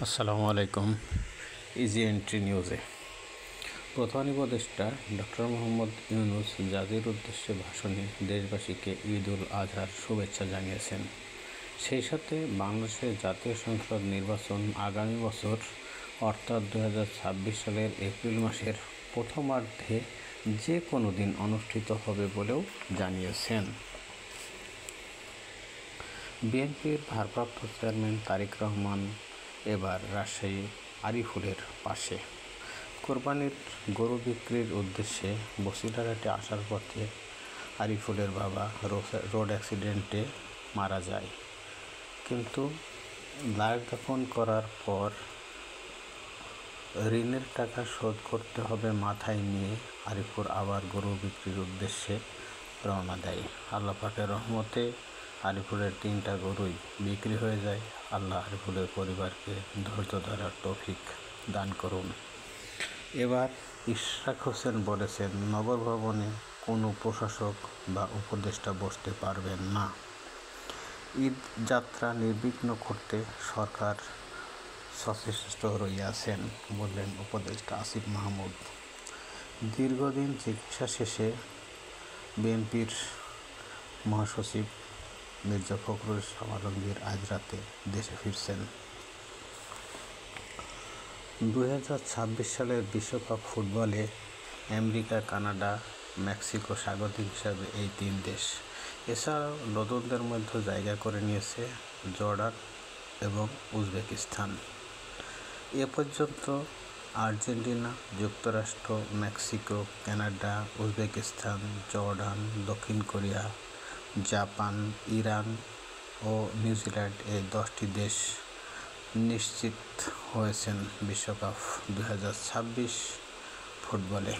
আসসালামু আলাইকুম। Easy entry নিউজে প্রধান উপদেষ্টা ডক্টর মোহাম্মদ ইউনূস জাতির উদ্দেশ্যে ভাষণে দেশবাসীকে ঈদ উল আজহার শুভেচ্ছা জানিয়েছেন। সেই সাথে বাংলাদেশের জাতীয় সংসদ নির্বাচন আগামী বছর অর্থাৎ 2026 সালের এপ্রিল মাসের প্রথমার্ধে যে কোনো দিন অনুষ্ঠিত হবে বলেও জানিয়েছেন। বিএনপির ভারপ্রাপ্ত চেয়ারম্যান তারেক রহমান এবার রাজশাহী আরিফুলের পাশে। কোরবানির গরু বিক্রির উদ্দেশ্যে বসিলাহাটে আসার পথে আরিফুলের বাবা রোড অ্যাক্সিডেন্টে মারা যায়, কিন্তু লাশ দাফন করার পর ঋণের টাকা শোধ করতে হবে মাথায় নিয়ে আরিফুল আবার গরু বিক্রির উদ্দেশ্যে রওনা দেয়। আল্লাহ পাকের রহমতে আরিফুলের 3টা গরুই বিক্রি হয়ে যায়। আল্লাহ আরিফুলের পরিবারকে ধৈর্য ধরার তৌফিক দান করুন। এবার ইশরাক হোসেন বলেছেন, নগর ভবনে কোনো প্রশাসক বা উপদেষ্টা বসতে পারবেন না। ঈদ যাত্রা নির্বিঘ্ন করতে সরকার সচেষ্ট রইয়াছেন বললেন উপদেষ্টা আসিফ মাহমুদ। দীর্ঘদিন চিকিৎসা শেষে বিএনপির মহাসচিব মির্জা ফখরুল ইসলাম আলমগীর আজ রাতে দেশে ফিরছেন। 2026 সালের বিশ্বকাপ ফুটবলে আমেরিকা, কানাডা, মেক্সিকো স্বাগতিক হিসাবে এই 3 দেশ। এছাড়াও নতুনদের মধ্যে জায়গা করে নিয়েছে জর্ডান এবং উজবেকিস্তান। এ পর্যন্ত আর্জেন্টিনা, যুক্তরাষ্ট্র, মেক্সিকো, কানাডা, উজবেকিস্তান, জর্ডান, দক্ষিণ কোরিয়া, জাপান, ইরান ও নিউজিল্যান্ড এই 10টি দেশ নিশ্চিত হয়েছেন বিশ্বকাপ 2026 ফুটবলে।